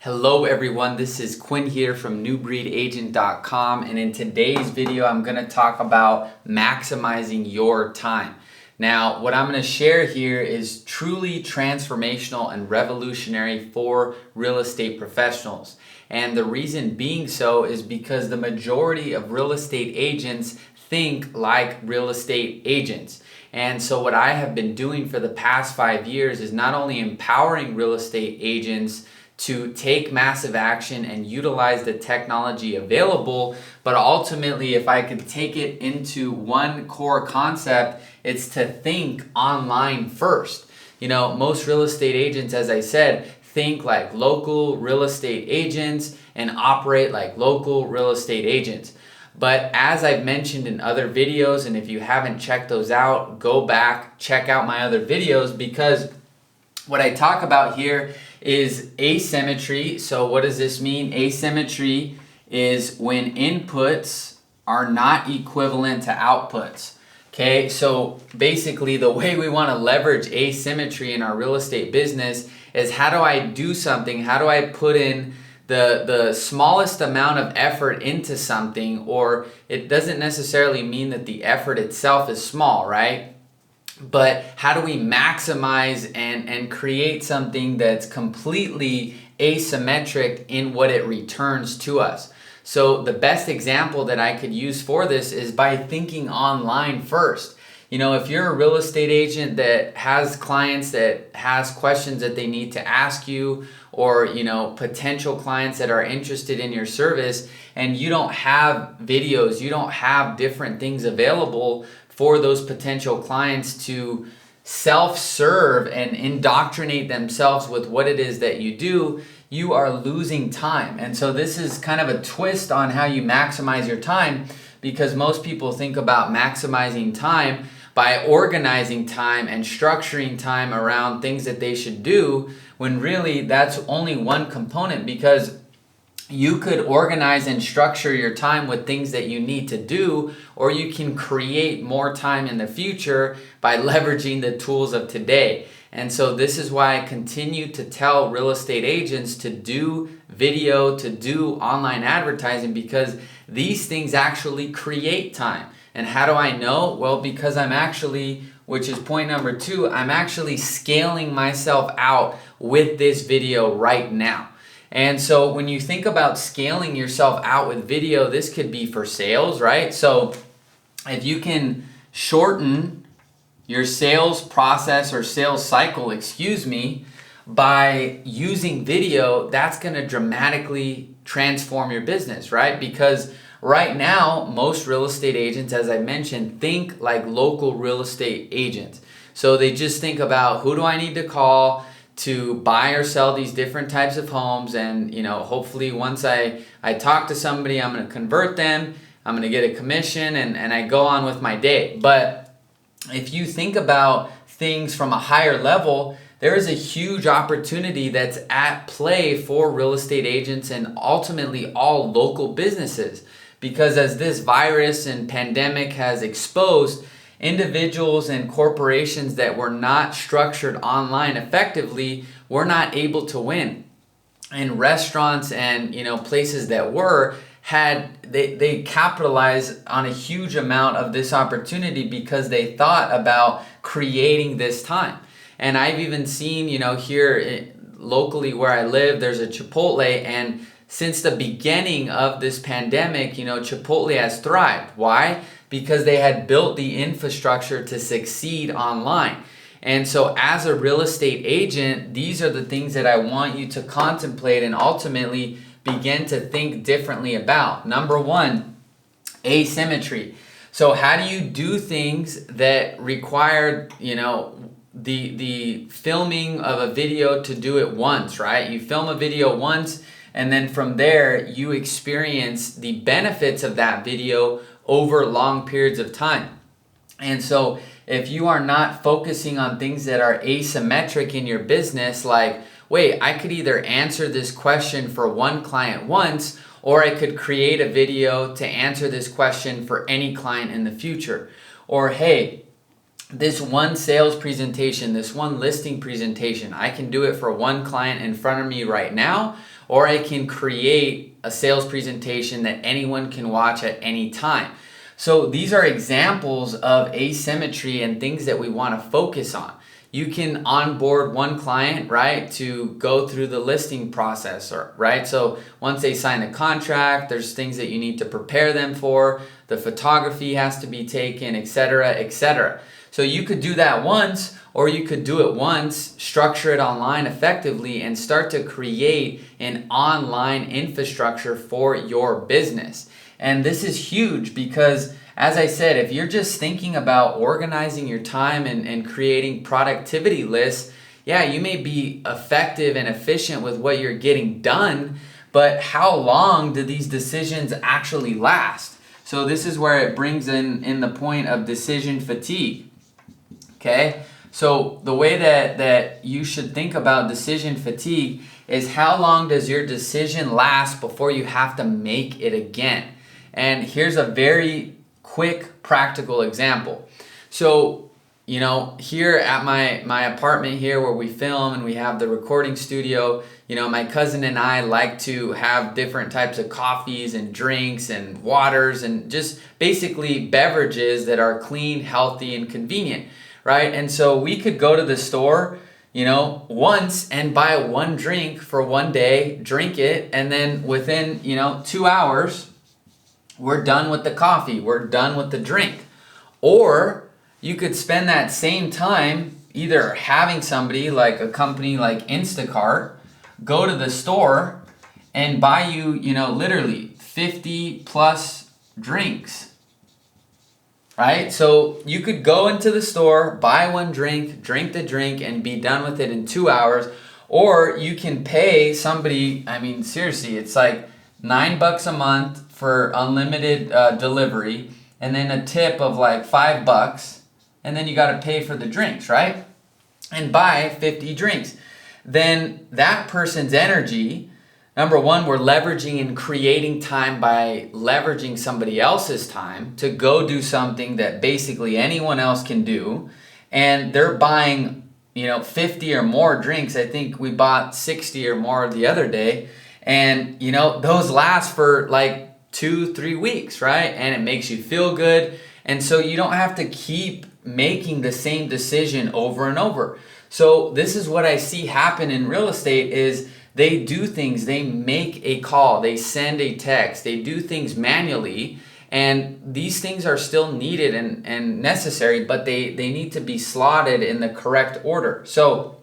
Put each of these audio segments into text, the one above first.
Hello everyone, this is Quinn here from newbreedagent.com, and in today's video I'm going to talk about maximizing your time. Now, what I'm going to share here is truly transformational and revolutionary for real estate professionals. And the reason being so is because the majority of real estate agents think like real estate agents. And so what I have been doing for the past 5 years is not only empowering real estate agents to take massive action and utilize the technology available, but ultimately, if I could take it into one core concept, it's to think online first. You know, most real estate agents, as I said, think like local real estate agents and operate like local real estate agents. But as I've mentioned in other videos, and if you haven't checked those out, go back, check out my other videos, because what I talk about here is asymmetry. So what does this mean? Asymmetry is when inputs are not equivalent to outputs. Okay, so basically the way we want to leverage asymmetry in our real estate business is, how do I do something? How do I put in the smallest amount of effort into something? Or it doesn't necessarily mean that the effort itself is small, right? But how do we maximize and create something that's completely asymmetric in what it returns to us? So the best example that I could use for this is by thinking online first. You know, if you're a real estate agent that has clients that has questions that they need to ask you, or, you know, potential clients that are interested in your service, and you don't have videos, you don't have different things available for those potential clients to self-serve and indoctrinate themselves with what it is that you do, you are losing time. And so this is kind of a twist on how you maximize your time, because most people think about maximizing time by organizing time and structuring time around things that they should do, when really that's only one component. Because you could organize and structure your time with things that you need to do, or you can create more time in the future by leveraging the tools of today. And so this is why I continue to tell real estate agents to do video, to do online advertising, because these things actually create time. And how do I know? Well, because I'm actually, which is point number 2, I'm actually scaling myself out with this video right now. And so when you think about scaling yourself out with video, this could be for sales, right? So if you can shorten your sales process or sales cycle, by using video, that's going to dramatically transform your business, right? Because right now, most real estate agents, as I mentioned, think like local real estate agents. So they just think about, who do I need to call to buy or sell these different types of homes? And, you know, hopefully once I talk to somebody, I'm going to convert them, I'm going to get a commission, and I go on with my day. But if you think about things from a higher level, there is a huge opportunity that's at play for real estate agents and ultimately all local businesses. Because as this virus and pandemic has exposed, individuals and corporations that were not structured online effectively were not able to win. And restaurants and, you know, places that they capitalized on a huge amount of this opportunity because they thought about creating this time. And I've even seen, you know, here locally where I live, there's a Chipotle, and since the beginning of this pandemic, you know, Chipotle has thrived. Why? Because they had built the infrastructure to succeed online. And so as a real estate agent, these are the things that I want you to contemplate and ultimately begin to think differently about. Number 1, asymmetry. So how do you do things that require, you know, the filming of a video to do it once, right? You film a video once, and then from there you experience the benefits of that video over long periods of time. And so if you are not focusing on things that are asymmetric in your business, like, wait, I could either answer this question for one client once, or I could create a video to answer this question for any client in the future. Or, hey, this one sales presentation, this one listing presentation, I can do it for one client in front of me right now, or I can create a sales presentation that anyone can watch at any time. So these are examples of asymmetry and things that we want to focus on. You can onboard one client, right, to go through the listing process, right? So once they sign the contract, there's things that you need to prepare them for. The photography has to be taken, etc., etc. So you could do that once, or you could do it once, structure it online effectively, and start to create an online infrastructure for your business. And this is huge because, as I said, if you're just thinking about organizing your time and creating productivity lists, yeah, you may be effective and efficient with what you're getting done, but how long do these decisions actually last? So this is where it brings in the point of decision fatigue. Okay? So the way that you should think about decision fatigue is how long does your decision last before you have to make it again? And here's a very quick practical example. So, here at my apartment here where we film and we have the recording studio, my cousin and I like to have different types of coffees and drinks and waters and just basically beverages that are clean, healthy, and convenient, right? And so we could go to the store, once and buy one drink for one day, drink it, and then within, 2 hours, we're done with the coffee, we're done with the drink. Or you could spend that same time either having somebody like a company like Instacart go to the store and buy you, literally 50 plus drinks, right? So you could go into the store, buy one drink, drink the drink, and be done with it in 2 hours. Or you can pay somebody, seriously, it's like $9 a month for unlimited delivery, and then a tip of like $5, and then you got to pay for the drinks, right? And buy 50 drinks. Then that person's energy, number one, we're leveraging and creating time by leveraging somebody else's time to go do something that basically anyone else can do, and they're buying 50 or more drinks. I think we bought 60 or more the other day. And, those last for like 2-3 weeks, right? And it makes you feel good. And so you don't have to keep making the same decision over and over. So this is what I see happen in real estate is they do things, they make a call, they send a text, they do things manually. And these things are still needed and necessary, but they need to be slotted in the correct order. So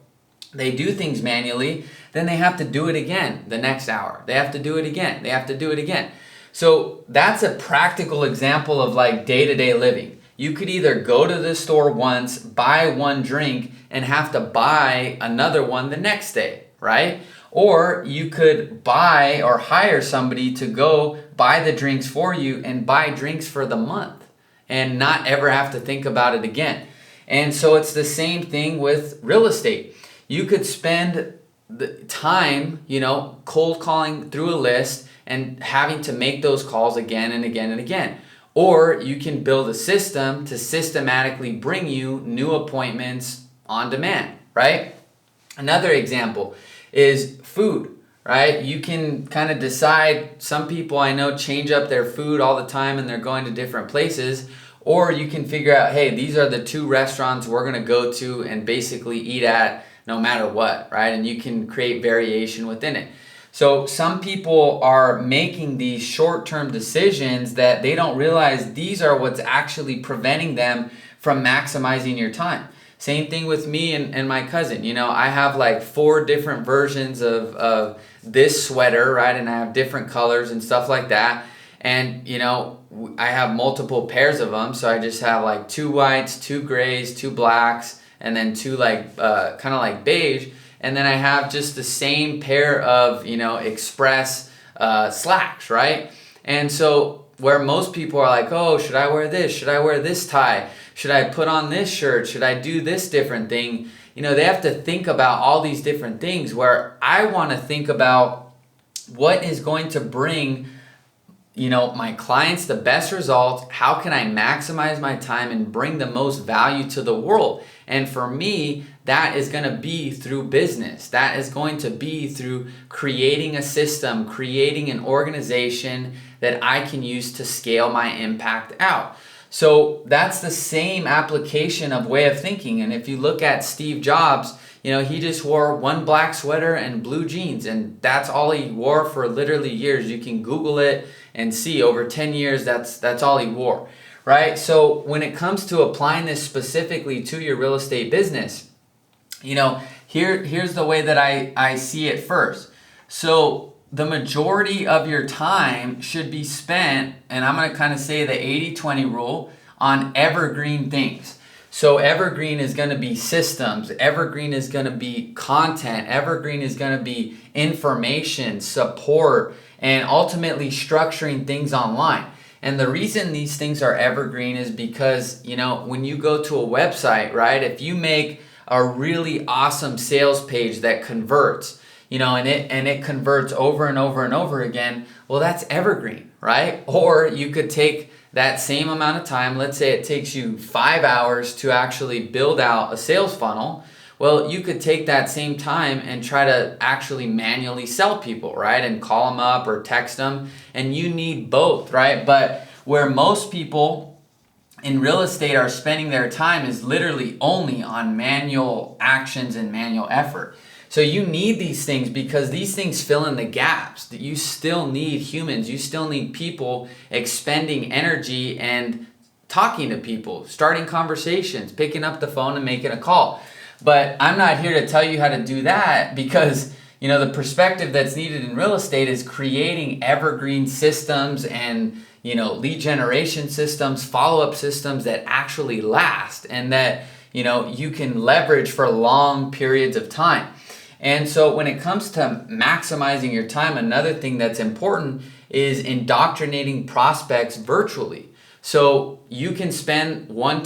they do things manually, then they have to do it again the next hour. They have to do it again. They have to do it again. So that's a practical example of like day-to-day living. You could either go to the store once, buy one drink, and have to buy another one the next day, right? Or you could buy or hire somebody to go buy the drinks for you and buy drinks for the month and not ever have to think about it again. And so it's the same thing with real estate. You could spend the time, cold calling through a list and having to make those calls again and again and again. Or you can build a system to systematically bring you new appointments on demand, right? Another example is food, right? You can kind of decide, some people I know change up their food all the time and they're going to different places. Or you can figure out, hey, these are the 2 restaurants we're going to go to and basically eat at no matter what, right? And you can create variation within it. So some people are making these short-term decisions that they don't realize these are what's actually preventing them from maximizing your time. Same thing with me and my cousin. I have like 4 different versions of this sweater, right? And I have different colors and stuff like that. And, I have multiple pairs of them. So I just have like 2 whites, 2 grays, 2 blacks, and then 2 like kind of like beige. And then I have just the same pair of, express slacks, right? And so where most people are like, oh, should I wear this? Should I wear this tie? Should I put on this shirt? Should I do this different thing? They have to think about all these different things, where I want to think about what is going to bring my clients the best results? How can I maximize my time and bring the most value to the world? And for me, that is going to be through business. That is going to be through creating a system, creating an organization that I can use to scale my impact out. So that's the same application of way of thinking. And if you look at Steve Jobs, he just wore one black sweater and blue jeans, and that's all he wore for literally years. You can Google it and see over 10 years, that's all he wore, right? So when it comes to applying this specifically to your real estate business, here's the way that I see it first. So the majority of your time should be spent, and I'm going to kind of say the 80-20 rule, on evergreen things. So evergreen is going to be systems, evergreen is going to be content, evergreen is going to be information, support, and ultimately structuring things online. And the reason these things are evergreen is because, when you go to a website, right, if you make a really awesome sales page that converts, and it converts over and over and over again, well, that's evergreen, right? Or you could take that same amount of time, let's say it takes you 5 hours to actually build out a sales funnel. Well, you could take that same time and try to actually manually sell people, right? And call them up or text them, and you need both, right? But where most people in real estate are spending their time is literally only on manual actions and manual effort. So you need these things because these things fill in the gaps. You still need humans. You still need people expending energy and talking to people, starting conversations, picking up the phone and making a call. But I'm not here to tell you how to do that because, the perspective that's needed in real estate is creating evergreen systems and, lead generation systems, follow-up systems that actually last and that, you can leverage for long periods of time. And so when it comes to maximizing your time, another thing that's important is indoctrinating prospects virtually. So you can spend 1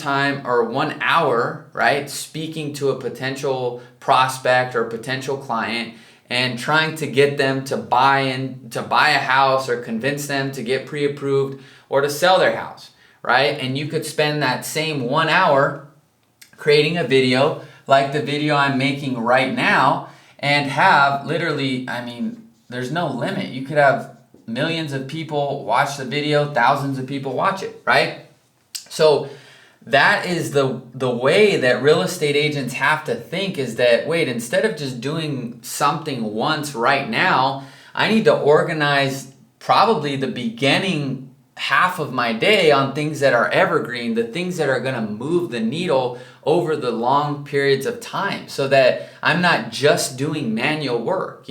hour, right, speaking to a potential prospect or potential client and trying to get them to buy a house or convince them to get pre-approved or to sell their house, right? And you could spend that same 1 hour creating a video like the video I'm making right now and have literally, there's no limit. You could have millions of people watch the video, thousands of people watch it, right? So that is the way that real estate agents have to think is that, wait, instead of just doing something once right now, I need to organize probably the beginning half of my day on things that are evergreen, the things that are going to move the needle over the long periods of time so that I'm not just doing manual work,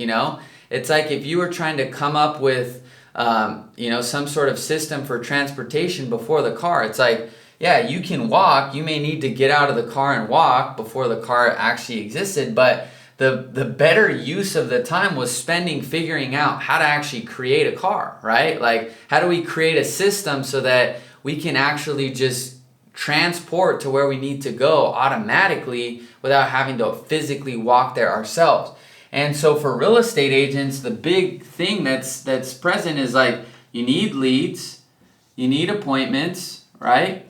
It's like if you were trying to come up with, some sort of system for transportation before the car, it's like, yeah, you can walk. You may need to get out of the car and walk before the car actually existed, but the better use of the time was spending figuring out how to actually create a car, right? Like, how do we create a system so that we can actually just transport to where we need to go automatically without having to physically walk there ourselves? And so for real estate agents, the big thing that's present is like, you need leads, you need appointments, right?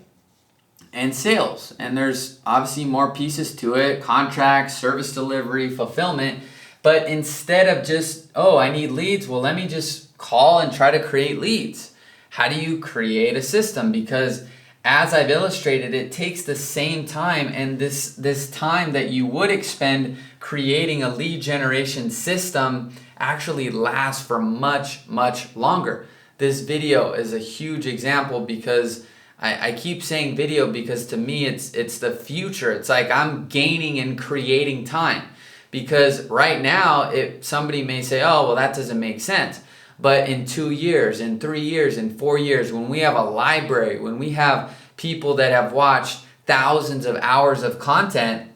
And sales. And there's obviously more pieces to it, contracts, service delivery, fulfillment. But instead of just, I need leads, well, let me just call and try to create leads. How do you create a system? Because as I've illustrated, it takes the same time, and this time that you would expend creating a lead generation system actually lasts for much, much longer. This video is a huge example because I keep saying video because to me it's the future. It's like I'm gaining and creating time. Because right now, somebody may say, oh, well, that doesn't make sense. But in 2 years, in 3 years, in 4 years, when we have a library, when we have people that have watched thousands of hours of content,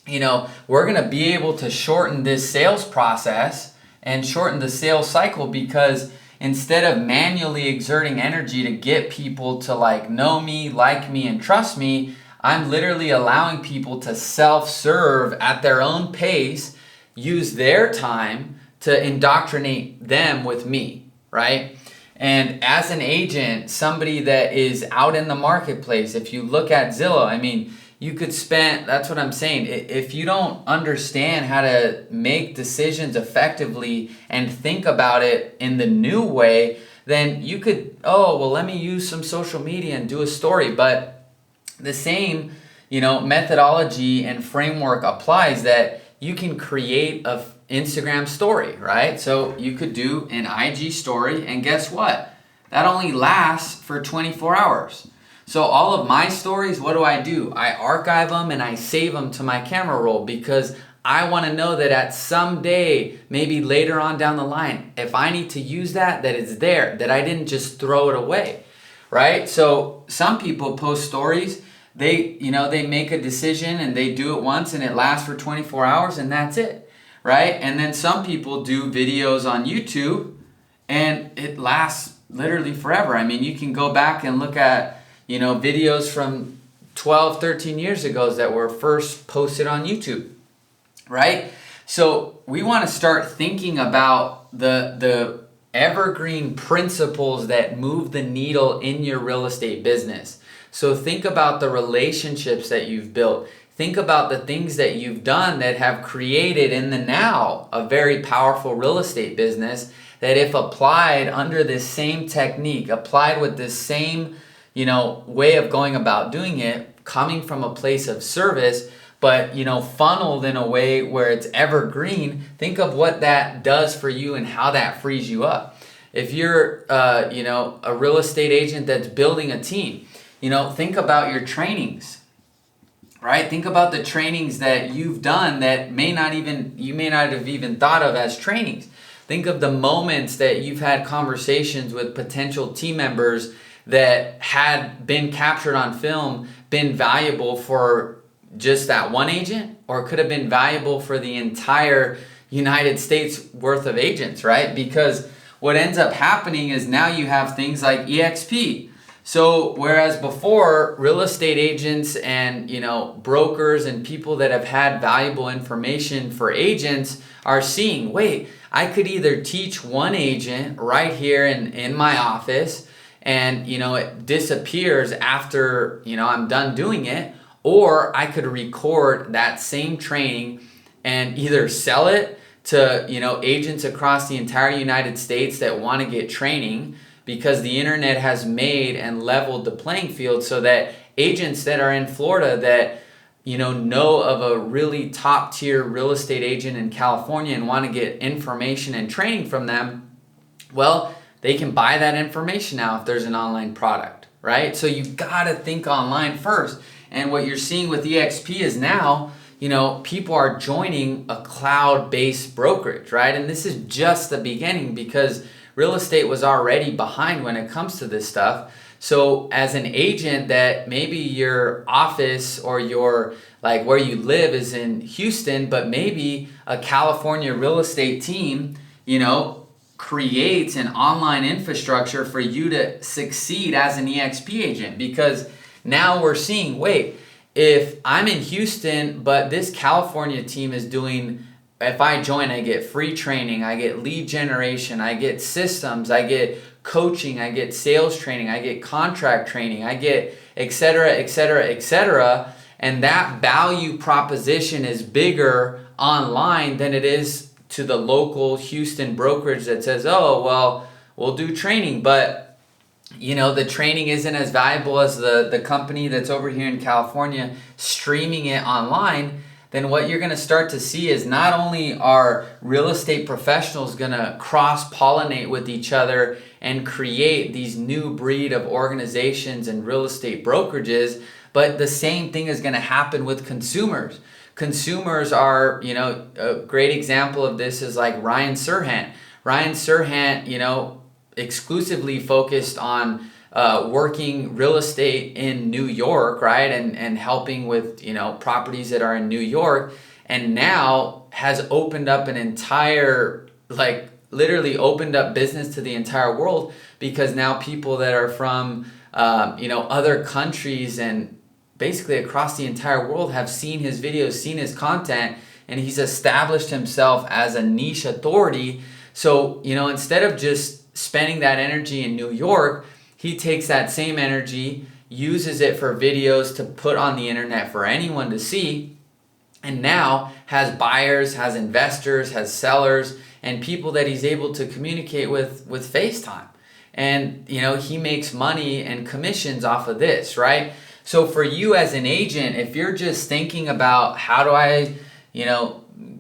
we're going to be able to shorten this sales process and shorten the sales cycle because instead of manually exerting energy to get people to know me, like me, and trust me, I'm literally allowing people to self-serve at their own pace, use their time to indoctrinate them with me, right? And as an agent, somebody that is out in the marketplace, if you look at Zillow, I mean, you could spend, that's what I'm saying. If you don't understand how to make decisions effectively and think about it in the new way, then you could, oh, well, let me use some social media and do a story. But the same, methodology and framework applies, that you can create a Instagram story, right? So you could do an IG story, and guess what? That only lasts for 24 hours. So all of my stories, what do? I archive them and I save them to my camera roll, because I want to know that at some day, maybe later on down the line, if I need to use that it's there, that I didn't just throw it away, right? So some people post stories, they make a decision and they do it once and it lasts for 24 hours and that's it, right? And then some people do videos on YouTube and it lasts literally forever. I mean, you can go back and look at, videos from 12, 13 years ago that were first posted on YouTube, right? So we want to start thinking about the evergreen principles that move the needle in your real estate business. So think about the relationships that you've built. Think about the things that you've done that have created in the now a very powerful real estate business that, if applied under this same technique, applied with this same, way of going about doing it, coming from a place of service, but, funneled in a way where it's evergreen, think of what that does for you and how that frees you up. If you're, a real estate agent that's building a team, think about your trainings, right? Think about the trainings that you've done that you may not have even thought of as trainings. Think of the moments that you've had conversations with potential team members that had been captured on film, been valuable for just that one agent, or could have been valuable for the entire United States worth of agents, right? Because what ends up happening is now you have things like EXP. So whereas before, real estate agents and brokers and people that have had valuable information for agents are seeing, wait, I could either teach one agent right here in my office and it disappears after I'm done doing it, or I could record that same training and either sell it to agents across the entire United States that want to get training, because the internet has made and leveled the playing field so that agents that are in Florida that know of a really top tier real estate agent in California and want to get information and training from them, well, they can buy that information now if there's an online product, right? So you got to think online first. And what you're seeing with EXP is now, people are joining a cloud-based brokerage, right? And this is just the beginning, because real estate was already behind when it comes to this stuff. So as an agent that maybe your office or your where you live is in Houston, but maybe a California real estate team, creates an online infrastructure for you to succeed as an EXP agent. Because now we're seeing, wait, if I'm in Houston, but this California team is doing, if I join, I get free training, I get lead generation, I get systems, I get coaching, I get sales training, I get contract training, I get et cetera, et cetera, et cetera. And that value proposition is bigger online than it is to the local Houston brokerage that says, oh, well, we'll do training, but the training isn't as valuable as the company that's over here in California streaming it online. Then what you're going to start to see is not only are real estate professionals going to cross-pollinate with each other and create these new breed of organizations and real estate brokerages, but the same thing is going to happen with consumers. Consumers are, a great example of this is like Ryan Serhant. Ryan Serhant, exclusively focused on working real estate in New York, right? And helping with, properties that are in New York, and now has opened up an entire, literally opened up business to the entire world, because now people that are from, other countries and basically across the entire world have seen his videos, seen his content, and he's established himself as a niche authority So, instead of just spending that energy in New York, he takes that same energy, uses it for videos to put on the internet for anyone to see, and now has buyers, has investors, has sellers, and people that he's able to communicate with FaceTime. And, he makes money and commissions off of this, right? So for you as an agent, if you're just thinking about how do I,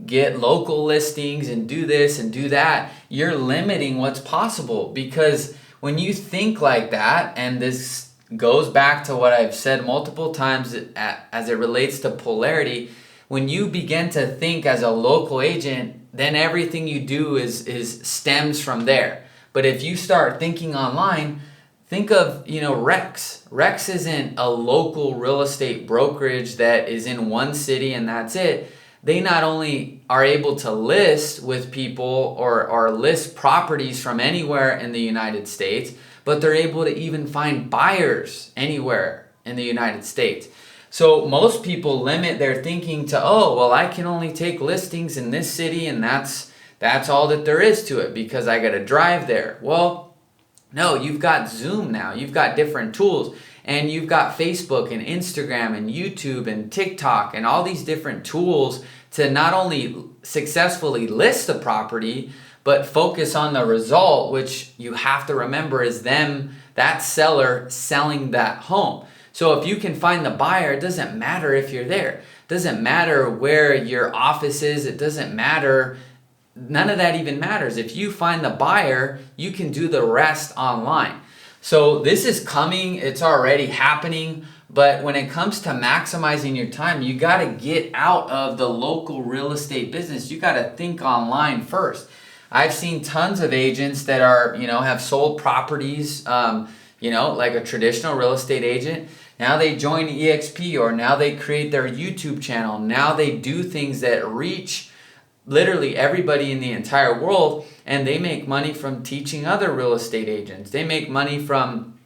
get local listings and do this and do that, you're limiting what's possible. Because when you think like that, and this goes back to what I've said multiple times as it relates to polarity, when you begin to think as a local agent, then everything you do is stems from there. But if you start thinking online, think of, Rex. Rex isn't a local real estate brokerage that is in one city and that's it. They not only are able to list with people or list properties from anywhere in the United States, but they're able to even find buyers anywhere in the United States. So most people limit their thinking to, I can only take listings in this city and that's all that there is to it because I got to drive there. Well, no, you've got Zoom now. You've got different tools, and you've got Facebook and Instagram and YouTube and TikTok and all these different tools to not only successfully list the property, but focus on the result, which you have to remember is that seller selling that home. So if you can find the buyer, it doesn't matter if you're there. It doesn't matter where your office is. It doesn't matter. None of that even matters. If you find the buyer, you can do the rest online. So this is coming. It's already happening. But when it comes to maximizing your time, you got to get out of the local real estate business. You got to think online first. I've seen tons of agents that are, have sold properties, like a traditional real estate agent. Now they join EXP, or now they create their YouTube channel. Now they do things that reach literally everybody in the entire world, and they make money from teaching other real estate agents. They make money from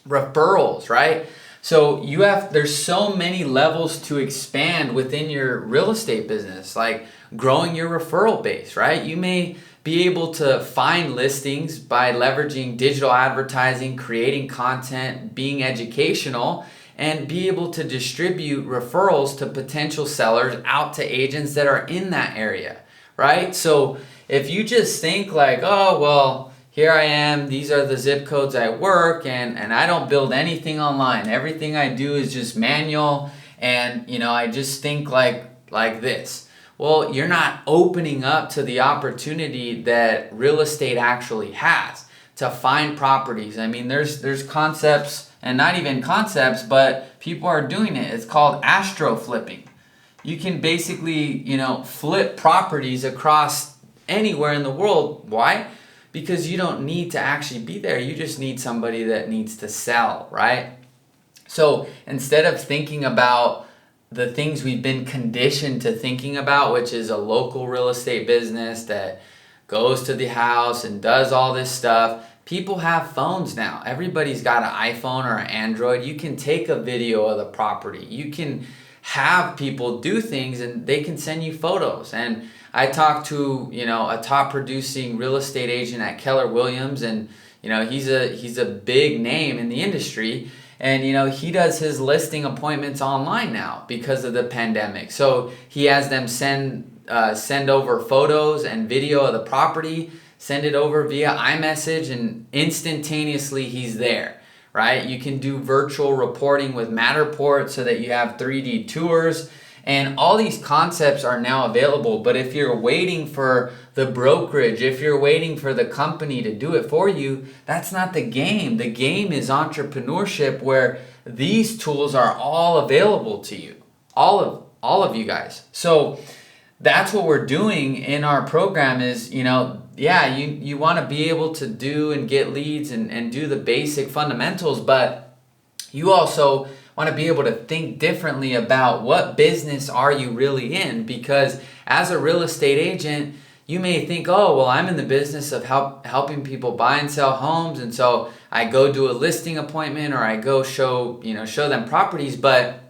referrals, right? So there's so many levels to expand within your real estate business, like growing your referral base, right? You may be able to find listings by leveraging digital advertising, creating content, being educational, and be able to distribute referrals to potential sellers out to agents that are in that area, right? So if you just think like, here I am, these are the zip codes I work, and I don't build anything online. Everything I do is just manual, and I just think like this. Well, you're not opening up to the opportunity that real estate actually has to find properties. I mean, there's concepts, and not even concepts, but people are doing it. It's called astro flipping. You can basically, flip properties across anywhere in the world. Why? Because you don't need to actually be there. You just need somebody that needs to sell, right? So instead of thinking about the things we've been conditioned to thinking about, which is a local real estate business that goes to the house and does all this stuff, people have phones now. Everybody's got an iPhone or an Android. You can take a video of the property. You can have people do things and they can send you photos. And I talked to, a top producing real estate agent at Keller Williams, and, he's a big name in the industry. And, he does his listing appointments online now because of the pandemic. So he has them send over photos and video of the property, send it over via iMessage, and instantaneously he's there, right? You can do virtual reporting with Matterport so that you have 3D tours. And all these concepts are now available. But if you're waiting for the brokerage, if you're waiting for the company to do it for you, that's not the game. The game is entrepreneurship, where these tools are all available to you, all of you guys. So that's what we're doing in our program is, you want to be able to do and get leads and do the basic fundamentals, but you also want to be able to think differently about what business are you really in. Because as a real estate agent, you may think, I'm in the business of helping people buy and sell homes, and so I go do a listing appointment, or I go show them properties, but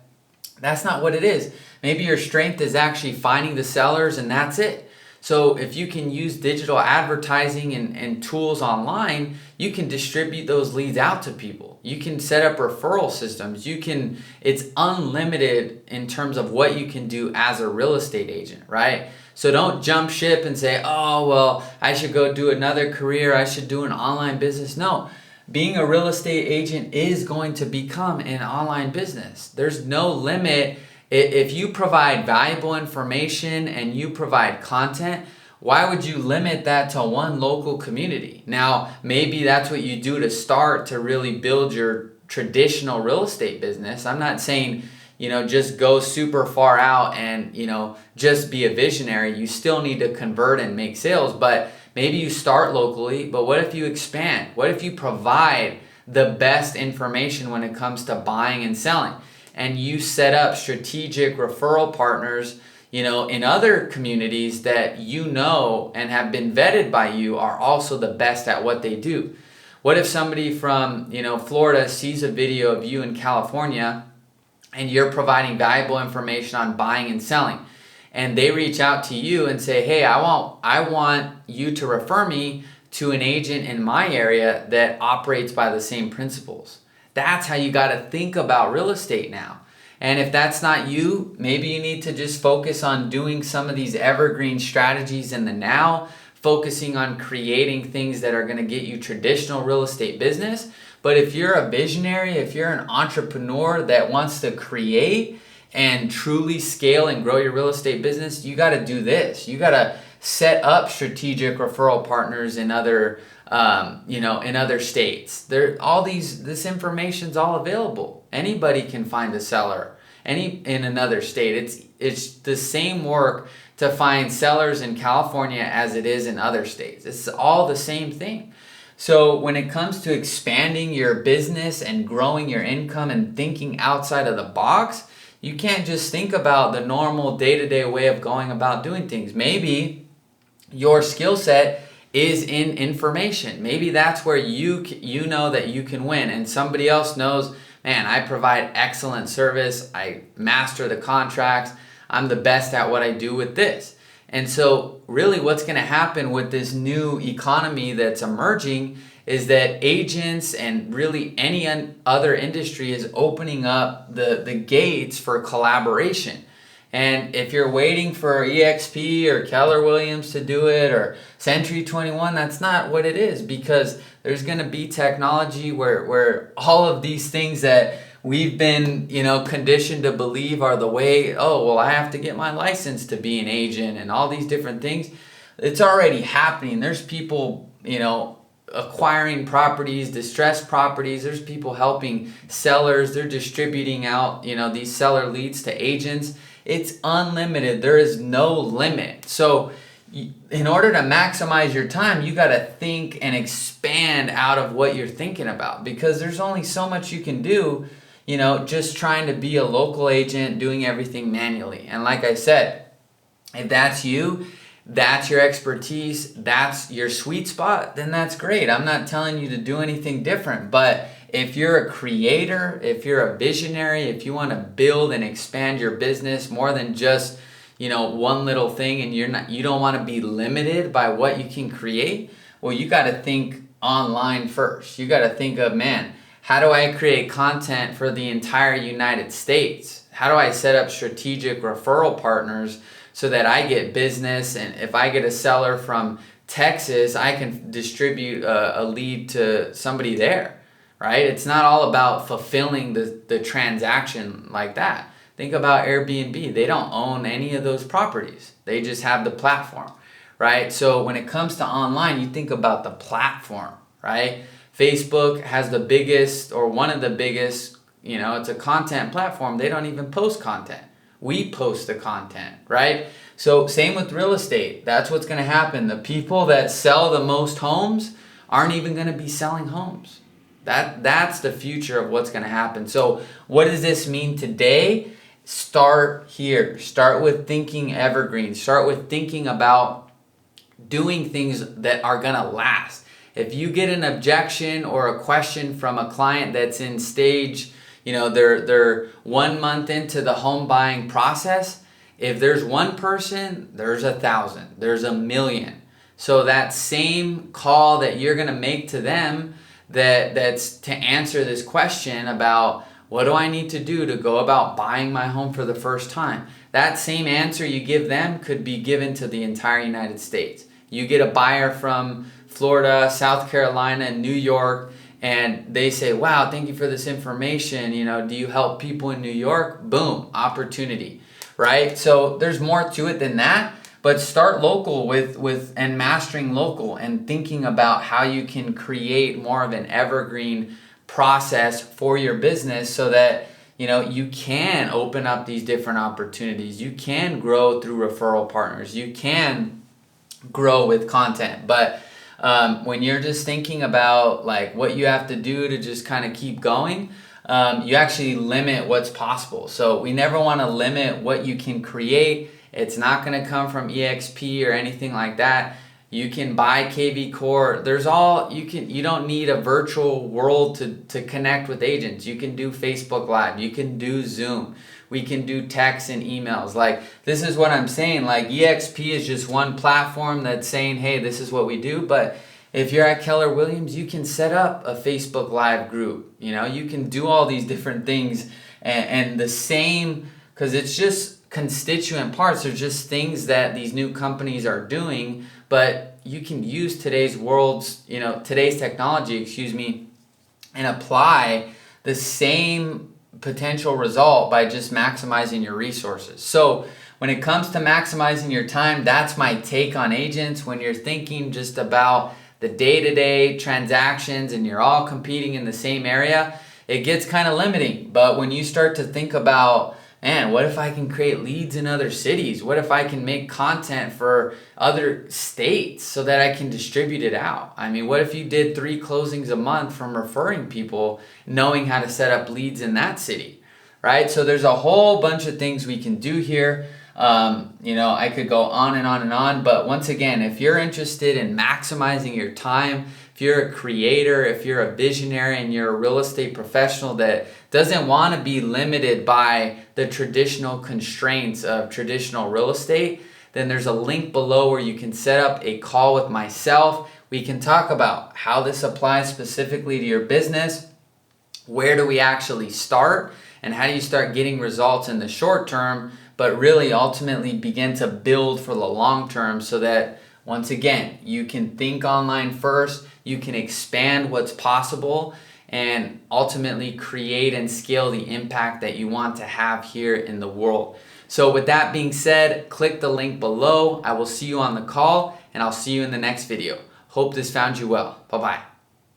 that's not what it is. Maybe your strength is actually finding the sellers, and that's it. So if you can use digital advertising and tools online, you can distribute those leads out to people. You can set up referral systems. It's unlimited in terms of what you can do as a real estate agent, right? So don't jump ship and say, oh, well, I should go do another career. I should do an online business. No, being a real estate agent is going to become an online business. There's no limit. If you provide valuable information and you provide content, why would you limit that to one local community? Now, maybe that's what you do to start to really build your traditional real estate business. I'm not saying, just go super far out and, just be a visionary. You still need to convert and make sales, but maybe you start locally. But what if you expand? What if you provide the best information when it comes to buying and selling? And you set up strategic referral partners, in other communities that and have been vetted by you are also the best at what they do. What if somebody from, Florida sees a video of you in California and you're providing valuable information on buying and selling, and they reach out to you and say, hey, I want you to refer me to an agent in my area that operates by the same principles. That's how you got to think about real estate now. And if that's not you, maybe you need to just focus on doing some of these evergreen strategies in the now, focusing on creating things that are going to get you traditional real estate business. But if you're a visionary, if you're an entrepreneur that wants to create and truly scale and grow your real estate business, you got to do this. You got to set up strategic referral partners in other in other states. This information's all available. Anybody can find a seller in another state. It's the same work to find sellers in California as it is in other states. It's all the same thing. So when it comes to expanding your business and growing your income and thinking outside of the box, you can't just think about the normal day-to-day way of going about doing things. Maybe your skill set is in information. Maybe that's where you know that you can win, and somebody else knows, man, I provide excellent service, I master the contracts, I'm the best at what I do with this. And so really what's going to happen with this new economy that's emerging is that agents and really any other industry is opening up the gates for collaboration. And if you're waiting for EXP or Keller Williams to do it or Century 21, that's not what it is, because there's going to be technology where all of these things that we've been, conditioned to believe are the way, oh, well, I have to get my license to be an agent and all these different things. It's already happening. There's people, acquiring properties, distressed properties. There's people helping sellers. They're distributing out, these seller leads to agents. It's unlimited. There is no limit. So in order to maximize your time, you got to think and expand out of what you're thinking about, because there's only so much you can do, just trying to be a local agent, doing everything manually. And like I said, if that's you, that's your expertise, that's your sweet spot, then that's great. I'm not telling you to do anything different, but if you're a creator, if you're a visionary, if you want to build and expand your business more than just, one little thing, and you don't want to be limited by what you can create, well, you got to think online first. You got to think of, man, how do I create content for the entire United States? How do I set up strategic referral partners so that I get business, and if I get a seller from Texas, I can distribute a lead to somebody there, right? It's not all about fulfilling the transaction like that. Think about Airbnb. They don't own any of those properties. They just have the platform, right? So when it comes to online, you think about the platform, right? Facebook has the biggest, or one of the biggest, it's a content platform. They don't even post content. We post the content, right? So same with real estate. That's what's going to happen. The people that sell the most homes aren't even going to be selling homes. That's the future of what's going to happen. So what does this mean today? Start here. Start with thinking evergreen. Start with thinking about doing things that are going to last. If you get an objection or a question from a client that's in stage, they're 1 month into the home buying process, If there's one person, there's 1,000, there's 1,000,000. So that same call that you're gonna make to them, that's to answer this question about what do I need to do to go about buying my home for the first time, that same answer you give them could be given to the entire United States. You get a buyer from Florida, South Carolina, New York, and they say, wow, thank you for this information. Do you help people in New York? Boom, opportunity, right? So there's more to it than that, but start local with and mastering local and thinking about how you can create more of an evergreen process for your business so that you can open up these different opportunities. You can grow through referral partners. You can grow with content. But when you're just thinking about like what you have to do to just kind of keep going, you actually limit what's possible. So we never want to limit what you can create. It's not going to come from EXP or anything like that. You can buy KV Core. You don't need a virtual world to connect with agents. You can do Facebook Live. You can do Zoom. We can do texts and emails. Like, this is what I'm saying. Like, EXP is just one platform that's saying, hey, this is what we do. But if you're at Keller Williams, you can set up a Facebook Live group. You can do all these different things and the same, because it's just constituent parts. They're just things that these new companies are doing, but you can use today's technology, and apply the same potential result by just maximizing your resources. So when it comes to maximizing your time, that's my take on agents. When you're thinking just about the day-to-day transactions and you're all competing in the same area, it gets kind of limiting. But when you start to think about, man, what if I can create leads in other cities? What if I can make content for other states so that I can distribute it out? I mean, what if you did 3 closings a month from referring people, knowing how to set up leads in that city, right? So there's a whole bunch of things we can do here. I could go on and on and on, but once again, if you're interested in maximizing your time, if you're a creator, if you're a visionary and you're a real estate professional that doesn't want to be limited by the traditional constraints of traditional real estate, then there's a link below where you can set up a call with myself. We can talk about how this applies specifically to your business. Where do we actually start? And how do you start getting results in the short term, but really ultimately begin to build for the long term so that, once again, you can think online first, you can expand what's possible, and ultimately create and scale the impact that you want to have here in the world. So with that being said, click the link below. I will see you on the call, and I'll see you in the next video. Hope this found you well. Bye-bye.